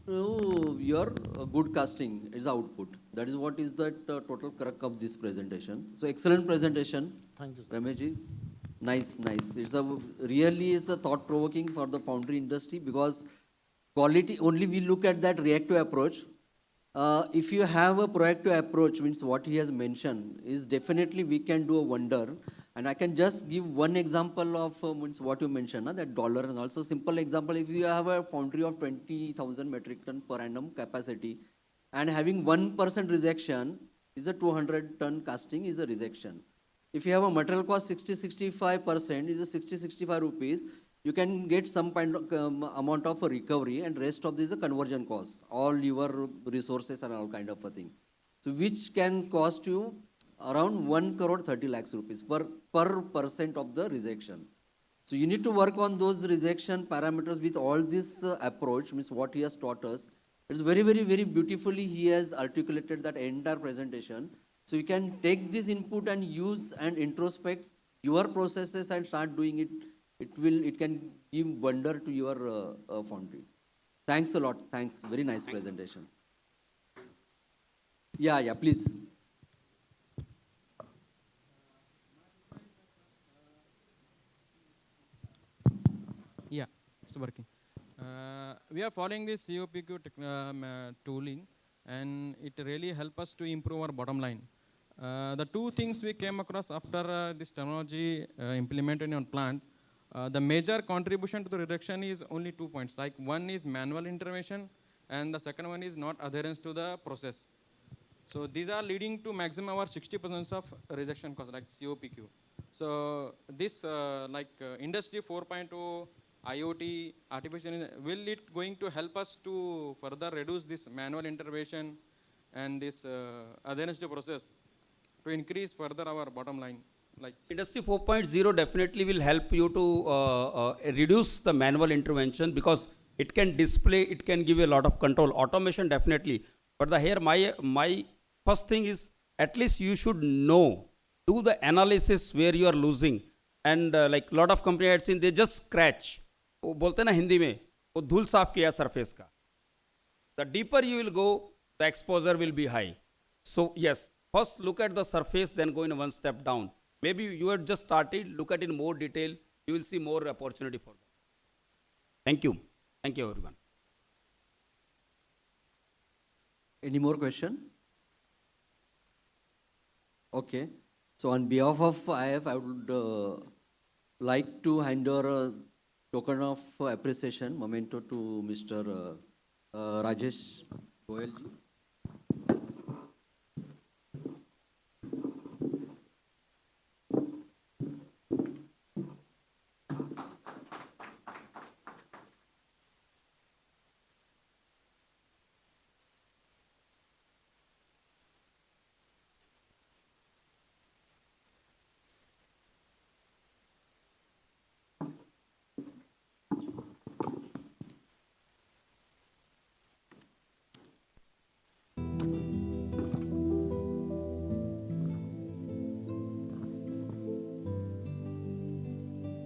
Your good casting is output. That is what is the total crux of this presentation. So excellent presentation. Thank you, sir. Ramesh. Nice, nice. It's a really is a thought provoking for the foundry industry because quality only we look at that reactive approach. If you have a proactive approach, means what he has mentioned is definitely we can do a wonder. And I can just give one example of means what you mentioned, that dollar, and also simple example. If you have a foundry of 20,000 metric ton per annum capacity, and having 1% rejection is a 200 ton casting is a rejection. If you have a material cost 60-65% is a 60-65 rupees, you can get some kind of amount of a recovery, and rest of this is a conversion cost, all your resources and all kind of a thing. So which can cost you around 1 crore 30 lakhs rupees per percent of the rejection. So you need to work on those rejection parameters with all this approach, means what he has taught us. It's very, very, very beautifully he has articulated that entire presentation. So you can take this input and use and introspect your processes and start doing it. It can give wonder to your foundry. Thanks a lot. Thanks. Very nice presentation. Yeah, please. Yeah, it's working. We are following this COPQ tooling, and it really helps us to improve our bottom line. The two things we came across after this technology implemented on plant, the major contribution to the reduction is only 2 points. Like one is manual intervention, and the second one is not adherence to the process. So these are leading to maximum our 60% of rejection cost, like COPQ. So this industry 4.0, IoT, artificial, will it going to help us to further reduce this manual intervention and this adherence to process to increase further our bottom line? Like Industry 4.0 definitely will help you to reduce the manual intervention because it can display, it can give you a lot of control. Automation definitely. But here my first thing is at least you should know, do the analysis where you are losing. And like lot of company I had seen, they just scratch. वो बोलते ना हिंदी में वो धूल साफ किया surface का. The deeper you will go, the exposure will be high. So yes, first look at the surface, then go in one step down. Maybe you had just started, look at it in more detail, you will see more opportunity for that. Thank you. Thank you, everyone. Any more question? Okay. So on behalf of IF, I would like to hand over a token of appreciation, memento to Mr. Rajesh Goyal ji.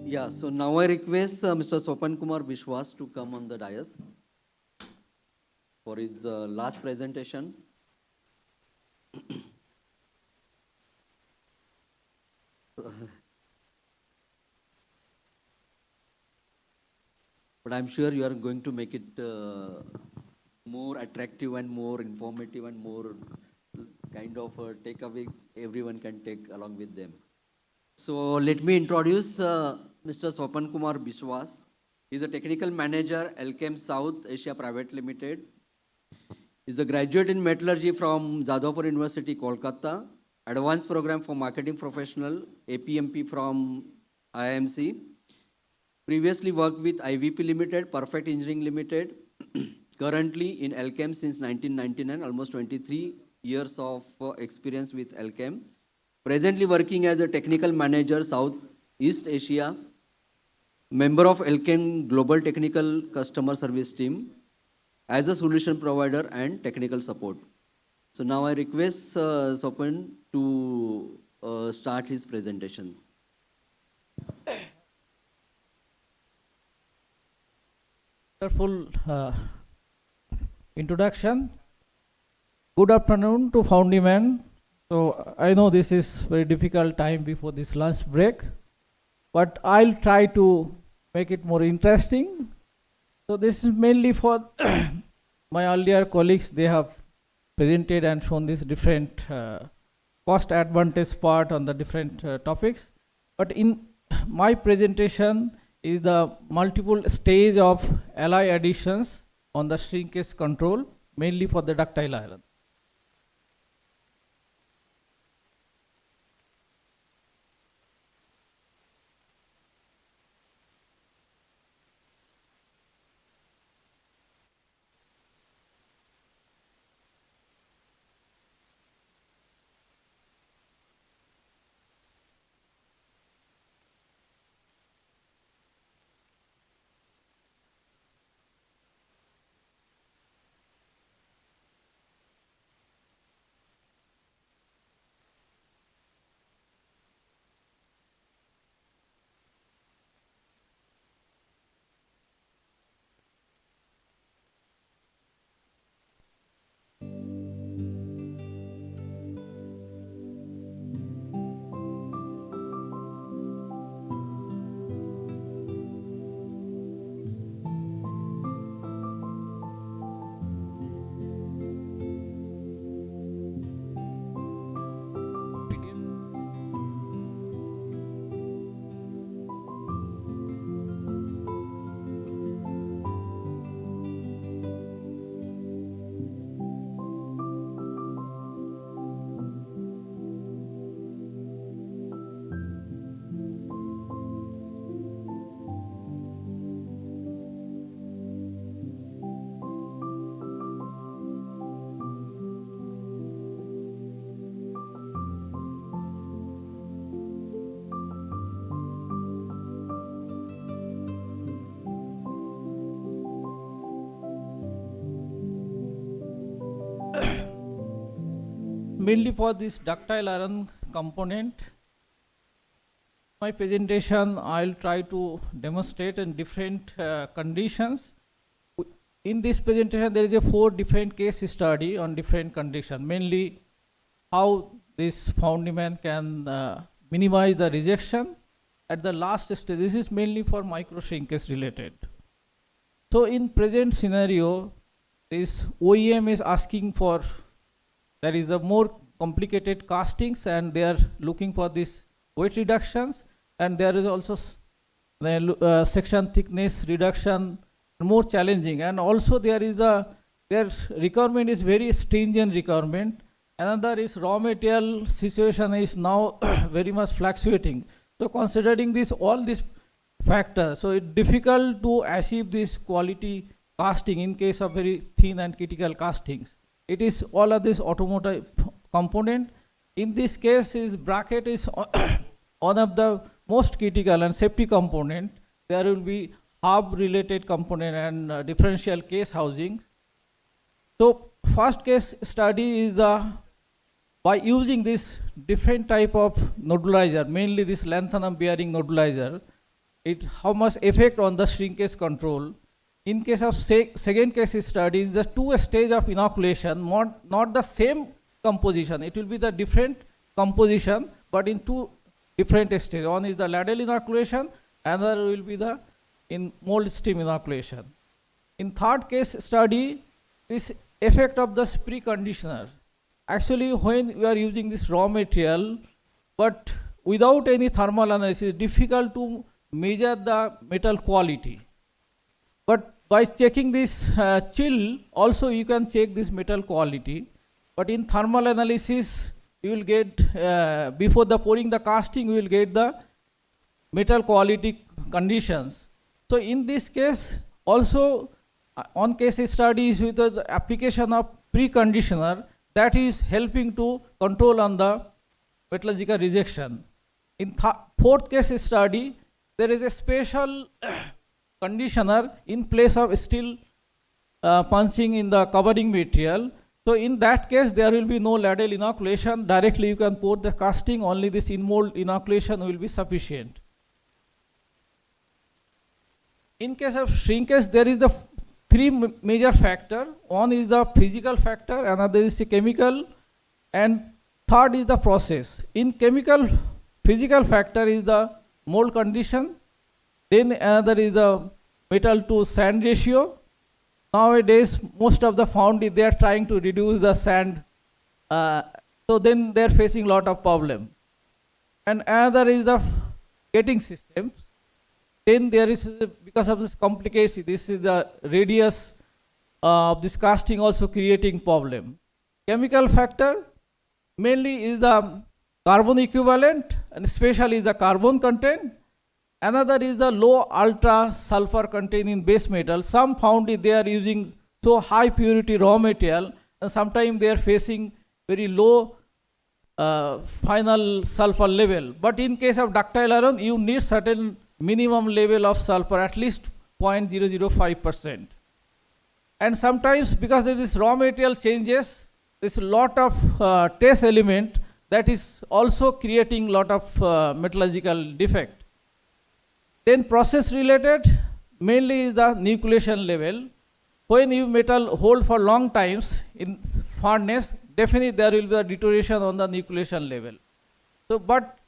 Yeah, so now I request Mr. Sopan Kumar Vishwas to come on the dais for his last presentation. But I'm sure you are going to make it more attractive and more informative and more kind of a takeaway everyone can take along with them. So let me introduce Mr. Swapan Kumar Biswas. He's a technical manager, Elchem South Asia Private Limited. He's a graduate in metallurgy from Jadavpur University, Kolkata. Advanced program for marketing professional, APMP from IMC. Previously worked with IVP Limited, Perfect Engineering Limited. Currently in Elchem since 1999, almost 23 years of experience with Elchem. Presently working as a technical manager, Southeast Asia, member of Elchem Global Technical Customer Service Team, as a solution provider and technical support. So now I request Sopan to start his presentation. Wonderful introduction. Good afternoon to Foundry man. So I know this is very difficult time before this lunch break, but I'll try to make it more interesting. So this is mainly for my earlier colleagues. They have presented and shown this different cost advantage part on the different topics. But in my presentation is the multiple stage of alloy additions on the shrinkage control, mainly for the ductile iron. Mainly for this ductile iron component, my presentation I'll try to demonstrate in different conditions. In this presentation there is a 4 different case study on different conditions, mainly how this Foundry man can minimize the rejection at the last stage. This is mainly for micro shrinkage related. So in present scenario, this OEM is asking for, there is the more complicated castings and they are looking for this weight reductions, and there is also the section thickness reduction more challenging, and also there is their requirement is very stringent requirement. Another is raw material situation is now very much fluctuating. So considering this all these factors, so it's difficult to achieve this quality casting in case of very thin and critical castings. It is all of this automotive component. In this case, is bracket is one of the most critical and safety component. There will be hub related component and differential case housings. So first case study is by using this different type of nodulizer, mainly this lanthanum bearing nodulizer, it how much effect on the shrinkage control. In case of second case study is the 2 stage of inoculation, not the same composition. It will be the different composition, but in 2 different stages. One is the ladle inoculation, another will be the in mold stream inoculation. In third case study, this effect of the preconditioner. Actually, when we are using this raw material, but without any thermal analysis, difficult to measure the metal quality. But by checking this chill, also you can check this metal quality. But in thermal analysis, you will get, before the pouring the casting, you will get the metal quality conditions. So in this case, also on case studies with the application of preconditioner, that is helping to control on the metallurgical rejection. In fourth case study, there is a special conditioner in place of steel punching in the covering material. So in that case, there will be no ladle inoculation. Directly you can pour the casting, only this in-mold inoculation will be sufficient. In case of shrinkage, there is the three major factors. One is the physical factor, another is the chemical, and third is the process. In chemical, physical factor is the mold condition, then another is the metal to sand ratio. Nowadays, most of the foundry, they are trying to reduce the sand, so then they are facing lot of problem. And another is the getting system. Then there is, because of this complication, this is the radius of this casting also creating problem. Chemical factor mainly is the carbon equivalent, and especially is the carbon content. Another is the low ultra sulfur content in base metal. Some foundry, they are using so high purity raw material, and sometimes they are facing very low final sulfur level. But in case of ductile iron, you need certain minimum level of sulfur, at least 0.005%. And sometimes because of this raw material changes, there's a lot of trace element that is also creating lot of metallurgical defect. Then process related, mainly is the nucleation level. When you metal hold for long times in furnace, definitely there will be a deterioration on the nucleation level. So, but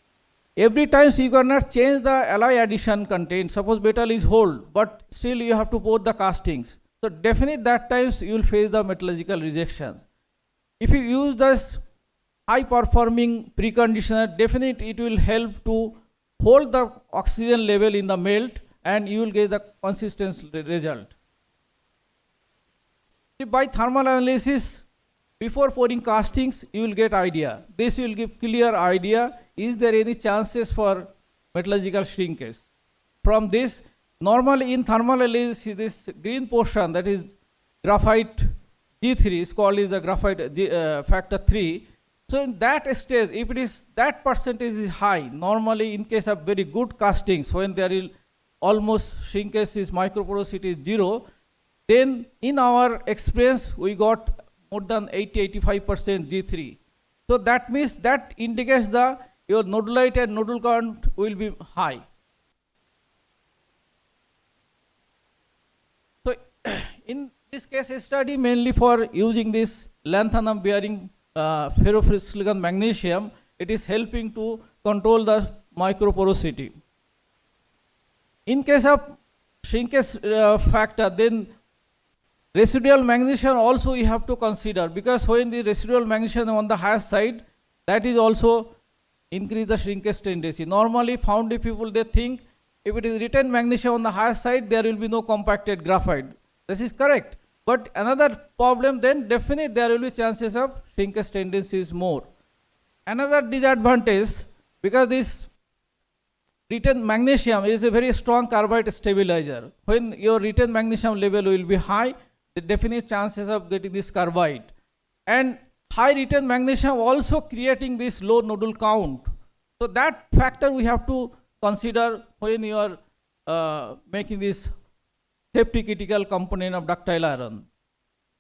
every time you cannot change the alloy addition content. Suppose metal is hold, but still you have to pour the castings. So definitely that times you will face the metallurgical rejection. If you use this high performing preconditioner, definitely it will help to hold the oxygen level in the melt, and you will get the consistent result. By thermal analysis, before pouring castings, you will get idea. This will give clear idea, is there any chances for metallurgical shrinkage. From this, normally in thermal analysis, this green portion, that is graphite G3, is called as the graphite factor 3. So in that stage, if it is that percentage is high, normally in case of very good castings, when there is almost shrinkage is microporosity is 0, then in our experience we got more than 80-85% G3. So that means that indicates the your nodulite and nodule count will be high. So in this case study, mainly for using this lanthanum bearing ferrosilicon magnesium, it is helping to control the microporosity. In case of shrinkage factor, then residual magnesium also you have to consider, because when the residual magnesium on the higher side, that is also increase the shrinkage tendency. Normally foundry people, they think if it is written magnesium on the higher side, there will be no compacted graphite. This is correct. But another problem, then definitely there will be chances of shrinkage tendency is more. Another disadvantage, because this written magnesium is a very strong carbide stabilizer. When your written magnesium level will be high, the definite chances of getting this carbide. And high written magnesium also creating this low nodule count. So that factor we have to consider when you are making this safety critical component of ductile iron.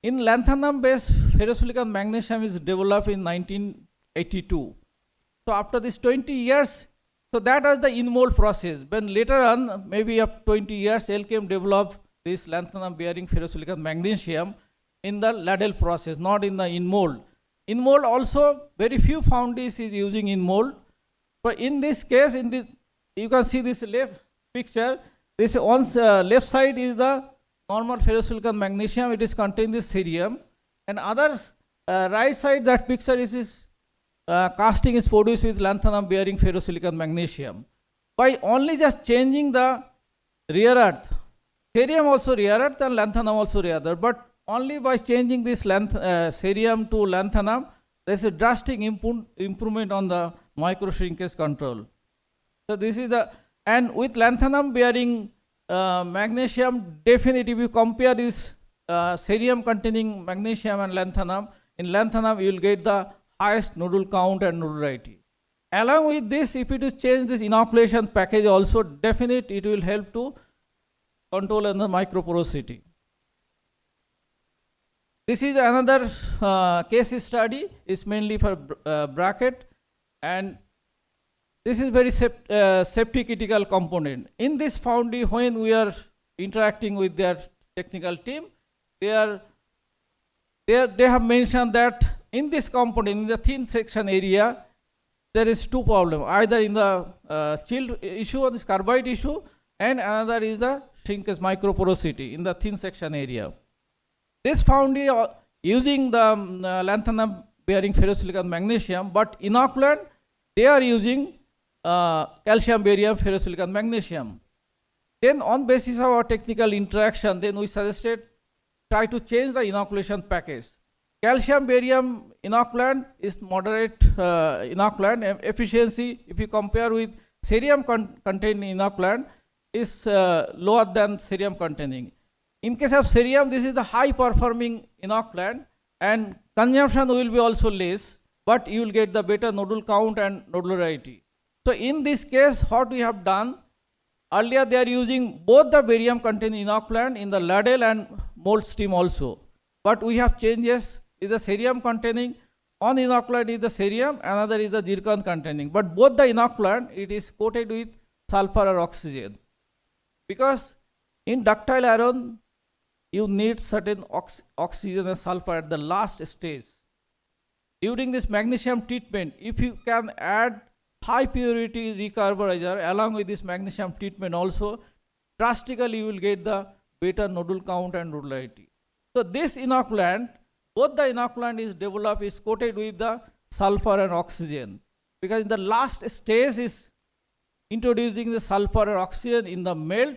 In lanthanum based ferrosilicon magnesium is developed in 1982. So after this 20 years, so that was the in-mold process. When later on, maybe after 20 years, Elkem developed this lanthanum bearing ferrosilicon magnesium in the ladle process, not in the in-mold. In-mold also, very few foundries is using in-mold. But in this case, in this, you can see this left picture. This on left side is the normal ferrosilicon magnesium. It is contain this cerium, and other right side that picture is casting is produced with lanthanum bearing ferrosilicon magnesium. By only just changing the rare earth, cerium also rare earth and lanthanum also rare earth, but only by changing this cerium to lanthanum, there is a drastic improvement on the micro shrinkage control. So this is the, and with lanthanum bearing magnesium, definitely if you compare this cerium containing magnesium and lanthanum, in lanthanum you will get the highest nodule count and nodulity. Along with this, if you change this inoculation package also, definitely it will help to control the microporosity. This is another case study, is mainly for bracket, and this is very safety critical component. In this foundry, when we are interacting with their technical team, they have mentioned that in this component, in the thin section area, there is two problems, either in the chill issue or this carbide issue, and another is the shrinkage microporosity in the thin section area. This foundry using the lanthanum bearing ferrosilicon magnesium, but inoculant, they are using calcium barium ferrosilicon magnesium. Then on basis of our technical interaction, then we suggested try to change the inoculation package. Calcium barium inoculant is moderate inoculant efficiency. If you compare with cerium containing inoculant, is lower than cerium containing. In case of cerium, this is the high performing inoculant, and consumption will be also less, but you will get the better nodule count and nodularity. So in this case, what we have done, earlier they are using both the barium containing inoculant in the ladle and mold stream also. But we have changes, is the cerium containing, on inoculant is the cerium, another is the zircon containing. But both the inoculant, it is coated with sulfur or oxygen. Because in ductile iron, you need certain oxygen and sulfur at the last stage. During this magnesium treatment, if you can add high purity recarburizer along with this magnesium treatment also, drastically you will get the better nodule count and nodularity. So this inoculant, both the inoculant is developed, is coated with the sulfur and oxygen. Because in the last stage is introducing the sulfur or oxygen in the melt,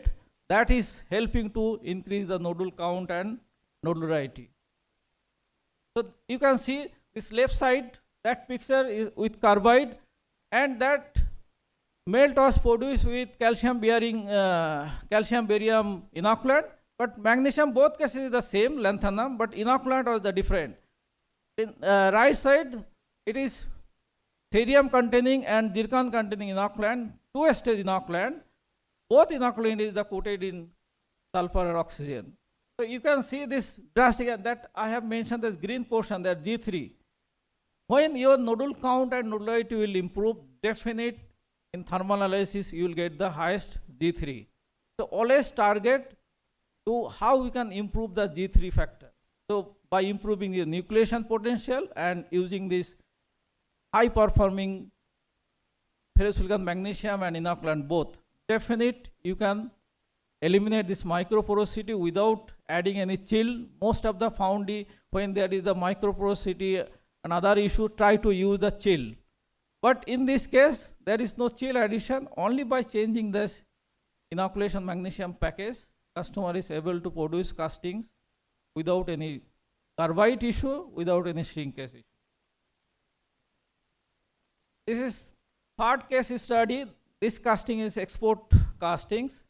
that is helping to increase the nodule count and nodularity. So you can see this left side, that picture is with carbide, and that melt was produced with calcium barium inoculant, but magnesium, both cases is the same, lanthanum, but inoculant was the different. In right side, it is cerium containing and zircon containing inoculant, two-stage inoculant. Both inoculant is the coated in sulfur or oxygen. So you can see this drastic, that I have mentioned this green portion, that G3. When your nodule count and nodularity will improve, definite in thermal analysis you will get the highest G3. So always target to how we can improve the G3 factor. So by improving the nucleation potential and using this high performing ferrosilicon magnesium and inoculant both, definite you can eliminate this microporosity without adding any chill. Most of the foundry, when there is the microporosity, another issue, try to use the chill. But in this case, there is no chill addition. Only by changing this inoculation magnesium package, customer is able to produce castings without any carbide issue, without any shrinkage issue. This is third case study. This casting is export castings.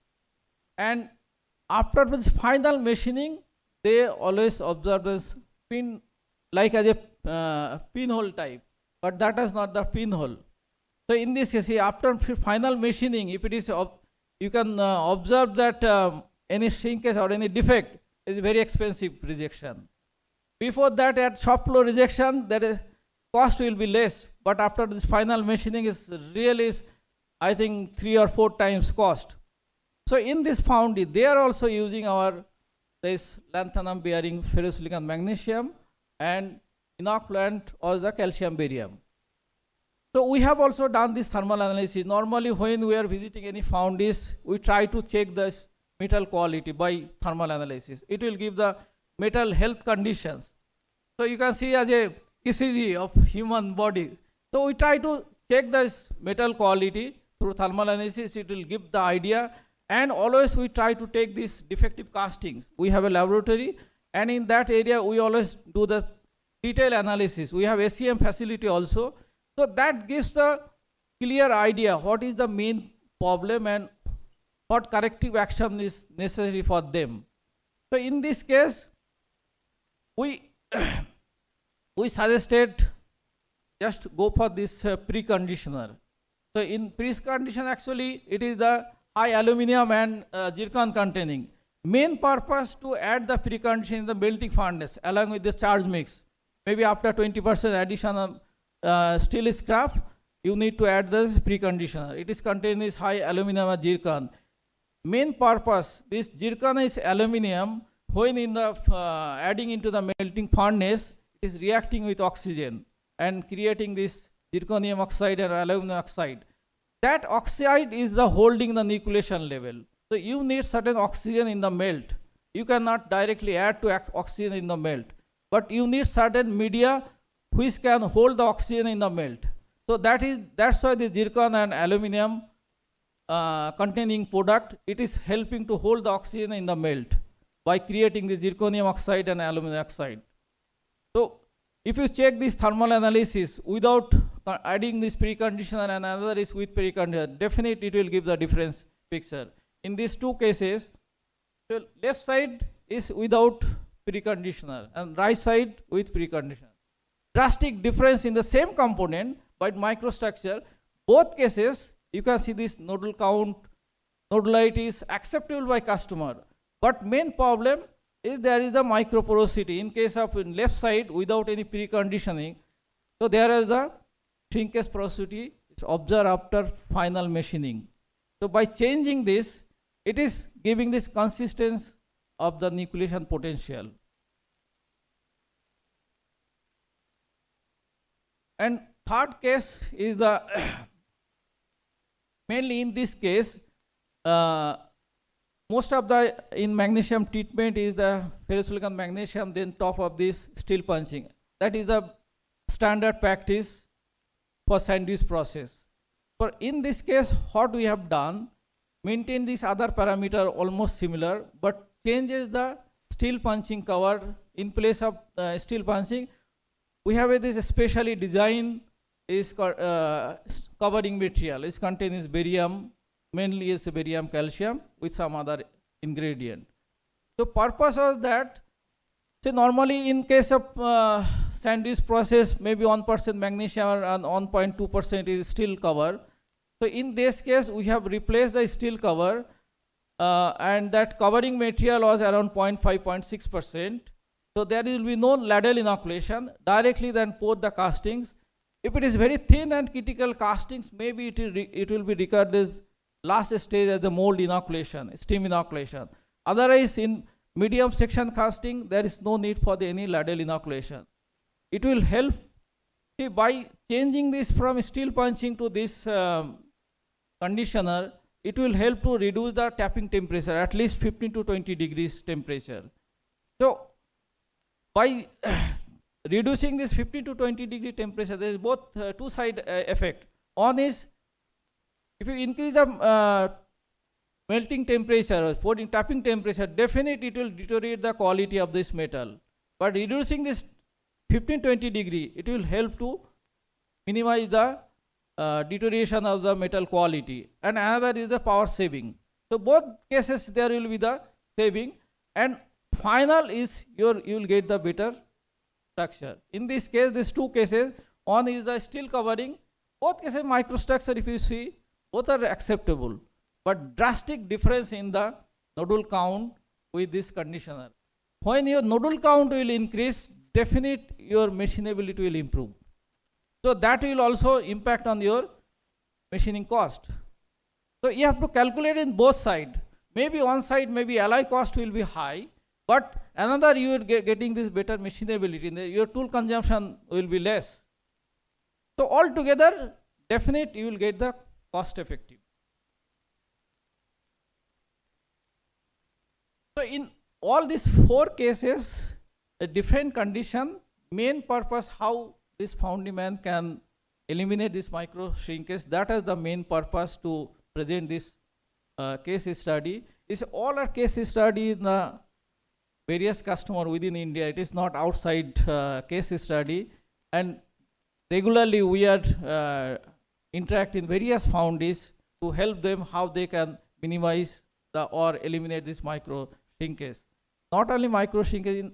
And after this final machining, they always observe this pin, like as a pinhole type, but that is not the pinhole. So in this case, after final machining, if it is, you can observe that any shrinkage or any defect is very expensive rejection. Before that, at shop floor rejection, that is cost will be less, but after this final machining is really, I think 3 or 4 times cost. So in this foundry, they are also using our this lanthanum bearing ferrosilicon magnesium and inoculant or the calcium barium. So we have also done this thermal analysis. Normally when we are visiting any foundries, we try to check the metal quality by thermal analysis. It will give the metal health conditions. So you can see as a ECG of human body. So we try to check this metal quality through thermal analysis. It will give the idea. And always we try to take these defective castings. We have a laboratory, and in that area we always do the detailed analysis. We have ACM facility also. So that gives the clear idea what is the main problem and what corrective action is necessary for them. So in this case, we suggested just go for this preconditioner. So in precondition, actually it is the high aluminum and zircon containing. Main purpose to add the precondition in the melting furnace along with the charge mix. Maybe after 20% addition of steel scrap, you need to add this preconditioner. It is containing this high aluminum and zircon. Main purpose, this zircon is aluminum, when in the adding into the melting furnace, it is reacting with oxygen and creating this zirconium oxide and aluminum oxide. That oxide is the holding the nucleation level. So you need certain oxygen in the melt. You cannot directly add to oxygen in the melt, but you need certain media which can hold the oxygen in the melt. So that's why the zircon and aluminum containing product, it is helping to hold the oxygen in the melt by creating the zirconium oxide and aluminum oxide. So if you check this thermal analysis without adding this preconditioner and another is with preconditioner, definitely it will give the difference picture. In these two cases, the left side is without preconditioner and right side with preconditioner. Drastic difference in the same component but microstructure. Both cases, you can see this nodal count, nodulite is acceptable by customer. But main problem is there is the microporosity. In case of left side without any preconditioning, so there is the shrinkage porosity is observed after final machining. So by changing this, it is giving this consistency of the nucleation potential. And third case is the mainly in this case, most of the in magnesium treatment is the ferrosilicon magnesium, then top of this steel punching. That is the standard practice for sandwich process. For in this case, what we have done, maintain this other parameter almost similar, but changes the steel punching cover. In place of steel punching, we have this specially designed is covering material. It contains barium, mainly is barium calcium with some other ingredient. So purpose was that, say normally in case of sandwich process, maybe 1% magnesium and 1.2% is steel cover. So in this case, we have replaced the steel cover and that covering material was around 0.5, 0.6%. So there will be no ladle inoculation, directly then pour the castings. If it is very thin and critical castings, maybe it will be regarded as last stage as the mold inoculation, steam inoculation. Otherwise, in medium section casting, there is no need for any ladle inoculation. It will help by changing this from steel punching to this conditioner. It will help to reduce the tapping temperature, at least 15 to 20 degrees temperature. So by reducing this 15 to 20 degree temperature, there is both two side effect. One is, if you increase the melting temperature or tapping temperature, definitely it will deteriorate the quality of this metal. But reducing this 15-20 degree, it will help to minimize the deterioration of the metal quality. And another is the power saving. So both cases there will be the saving, and final is you will get the better structure. In this case, these two cases, one is the steel covering. Both cases microstructure, if you see, both are acceptable, but drastic difference in the nodule count with this conditioner. When your nodule count will increase, definitely your machinability will improve. So that will also impact on your machining cost. So you have to calculate in both sides. Maybe one side, maybe alloy cost will be high, but another you are getting this better machinability. Your tool consumption will be less. So altogether, definitely you will get the cost effective. So in all these four cases, a different condition, main purpose how this foundry man can eliminate this micro shrinkage, that is the main purpose to present this case study. Is all our case study in the various customer within India. It is not outside case study, and regularly we are interact in various foundries to help them how they can minimize or eliminate this micro shrinkage. Not only micro shrinkage,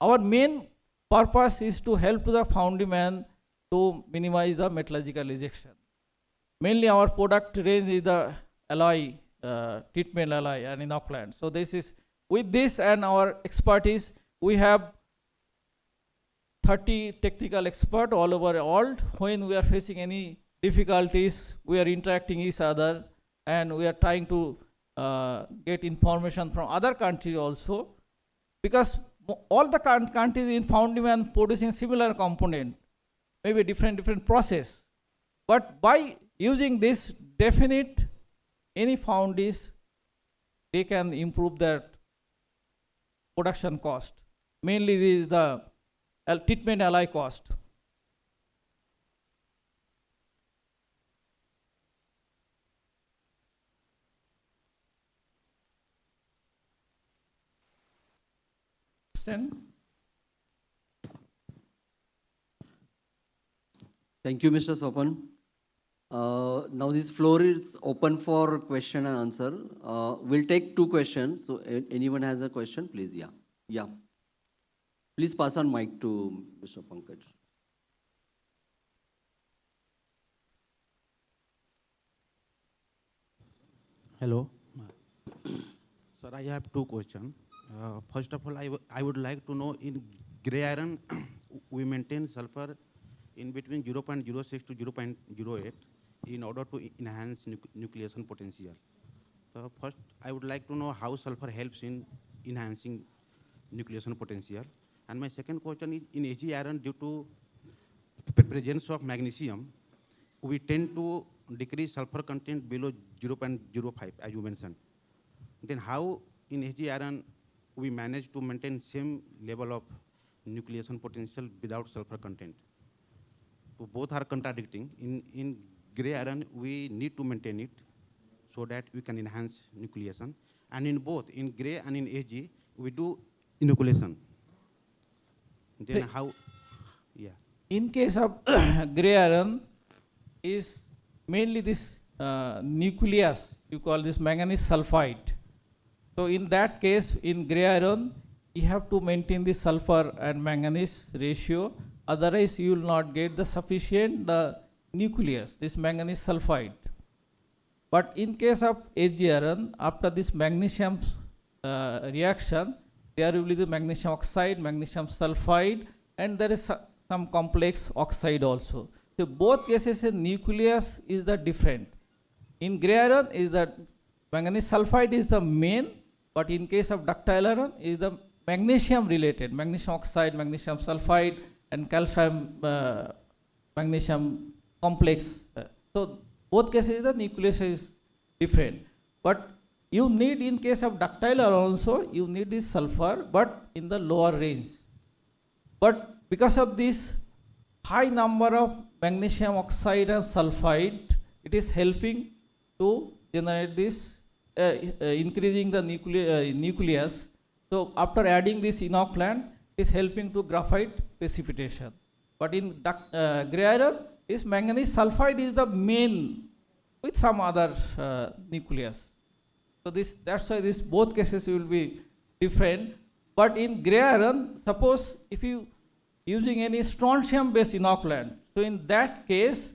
our main purpose is to help the foundry man to minimize the metallurgical rejection. Mainly our product range is the alloy, treatment alloy and inoculant. So this is, with this and our expertise, we have 30 technical experts all over the world. When we are facing any difficulties, we are interacting each other, and we are trying to get information from other countries also. because all the countries in Foundry and producing similar component, maybe different process. But by using this definite, any foundries, they can improve their production cost. Mainly this is the treatment alloy cost. Thank you, Mr. Sopan. Now this floor is open for question and answer. We'll take 2 questions. So anyone has a question, please? Yeah. Please pass on mic to Mr. Pankaj. Hello. Sir, I have 2 questions. First of all, I would like to know, in gray iron, we maintain sulfur in between 0.06 to 0.08 in order to enhance nucleation potential. So first, I would like to know how sulfur helps in enhancing nucleation potential. And my second question is, in Ag iron, due to presence of magnesium, we tend to decrease sulfur content below 0.05, as you mentioned. Then how in Ag iron we manage to maintain same level of nucleation potential without sulfur content? So both are contradicting. In gray iron, we need to maintain it so that we can enhance nucleation. And in both, in gray and in Ag, we do inoculation. Then So how, yeah. in case of gray iron, is mainly this nucleus, you call this manganese sulfide. So in that case, in gray iron, you have to maintain the sulfur and manganese ratio, otherwise you will not get the sufficient nucleus, this manganese sulfide. But in case of Ag iron, after this magnesium reaction, there will be the magnesium oxide, magnesium sulfide, and there is some complex oxide also. So both cases, the nucleus is the different. In gray iron is the manganese sulfide is the main, but in case of ductile iron is the magnesium related, magnesium oxide, magnesium sulfide, and calcium magnesium complex. So both cases the nucleus is different. But you need, in case of ductile iron also, you need this sulfur, but in the lower range. But because of this high number of magnesium oxide and sulfide, it is helping to generate this, increasing the nucleus. So after adding this inoculant, it is helping to graphite precipitation. But in gray iron, is manganese sulfide is the main with some other nucleus. So that's why this both cases will be different. But in gray iron, suppose if you using any strontium based inoculant, so in that case,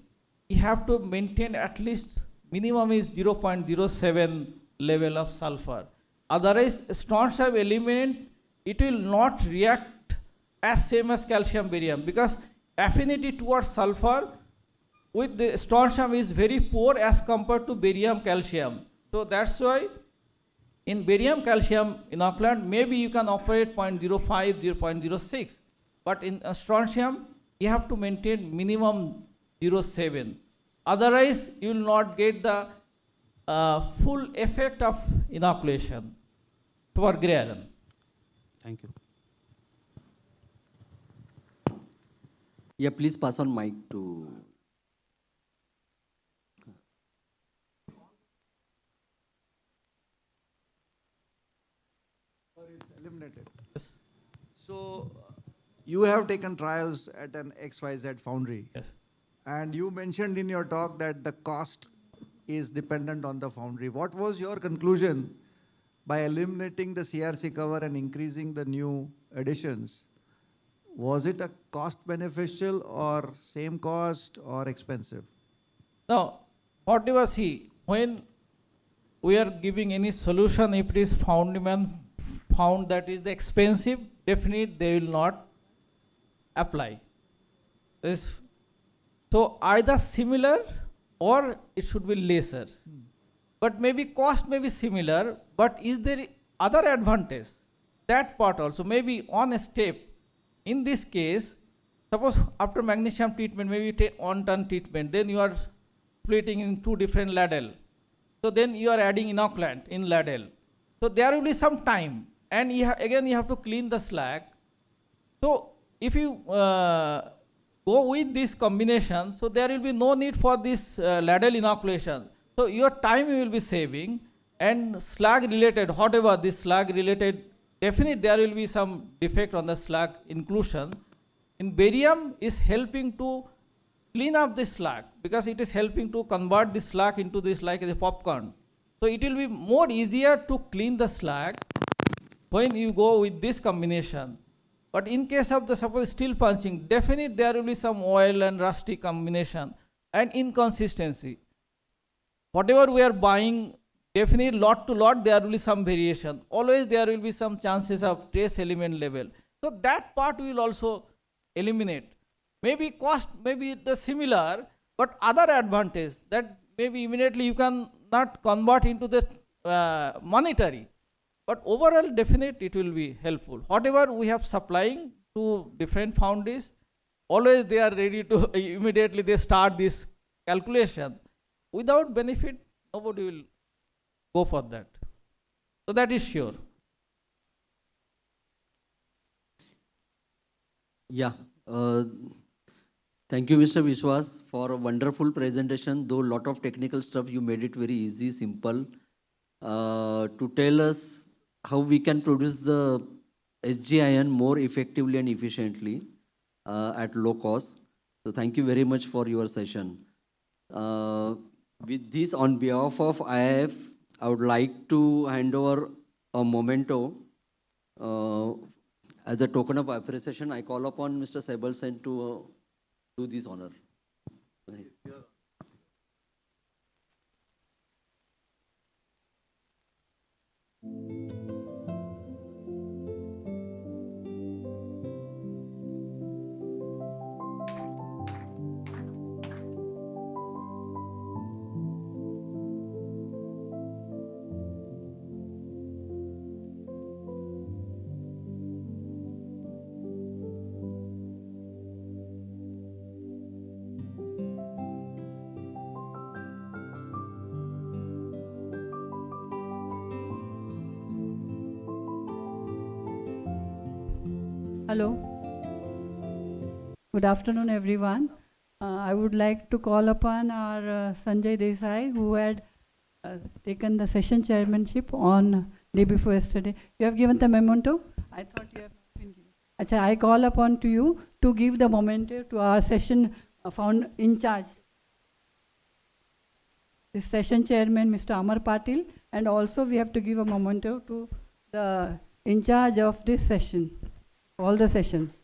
you have to maintain at least minimum is 0.07 level of sulfur. Otherwise, strontium element, it will not react as same as calcium barium, because affinity towards sulfur with the strontium is very poor as compared to barium calcium. So that's why in barium calcium inoculant, maybe you can operate 0.05, 0.06. But in strontium, you have to maintain minimum 0.7. Otherwise, you will not get the full effect of inoculation for gray iron. Thank you. Yeah, please pass on mic to. Eliminated. Yes. So you have taken trials at an XYZ foundry. Yes. And you mentioned in your talk that the cost is dependent on the foundry. What was your conclusion by eliminating the CRC cover and increasing the new additions? Was it a cost beneficial or same cost or expensive? Now, whatever when we are giving any solution, if it is found that is the expensive, definitely they will not apply. So either similar or it should be lesser. But maybe cost may be similar, but is there other advantage? that part also, maybe on a step. In this case, suppose after magnesium treatment, maybe you take 1 ton treatment, then you are splitting in 2 different ladle. So then you are adding inoculant in ladle. So there will be some time, and again you have to clean the slag. So if you go with this combination, so there will be no need for this ladle inoculation. So your time you will be saving, and slag related, whatever this slag related, definitely there will be some defect on the slag inclusion. In barium is helping to clean up the slag, because it is helping to convert the slag into this like a popcorn. So it will be more easier to clean the slag when you go with this combination. But in case of the suppose steel punching, definitely there will be some oil and rusty combination and inconsistency. Whatever we are buying, definitely lot to lot there will be some variation. Always there will be some chances of trace element level. So that part we will also eliminate. Maybe cost may be the similar, but other advantage that maybe immediately you can not convert into the monetary. But overall, definitely it will be helpful. Whatever we have supplying to different foundries, always they are ready to immediately they start this calculation. Without benefit, nobody will go for that. So that is sure. Yeah. Thank you, Mr. Vishwas, for a wonderful presentation. Though a lot of technical stuff, you made it very easy, simple. To tell us how we can produce the SG more effectively and efficiently at low cost. So thank you very much for your session. With this, on behalf of IIF, I would like to hand over a memento. As a token of appreciation, I call upon Mr. Saibal Sen to do this honor. Hello. Good afternoon, everyone. I would like to call upon our Sanjay Desai, who had taken the session chairmanship on day before yesterday. You have given the memento? I thought you have not been given. Achha, I call upon to you to give the memento to our session found in charge. The session chairman, Mr. Amar Patil, and also we have to give a memento to the in charge of this session. All the sessions.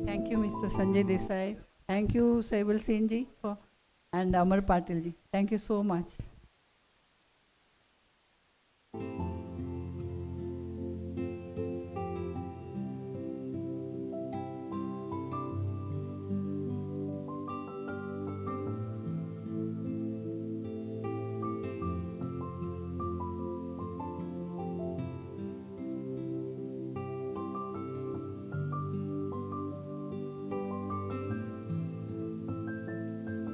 Thank you, Mr. Sanjay Desai. Thank you, Saibal Sen ji and Amar Patil ji. Thank you so much.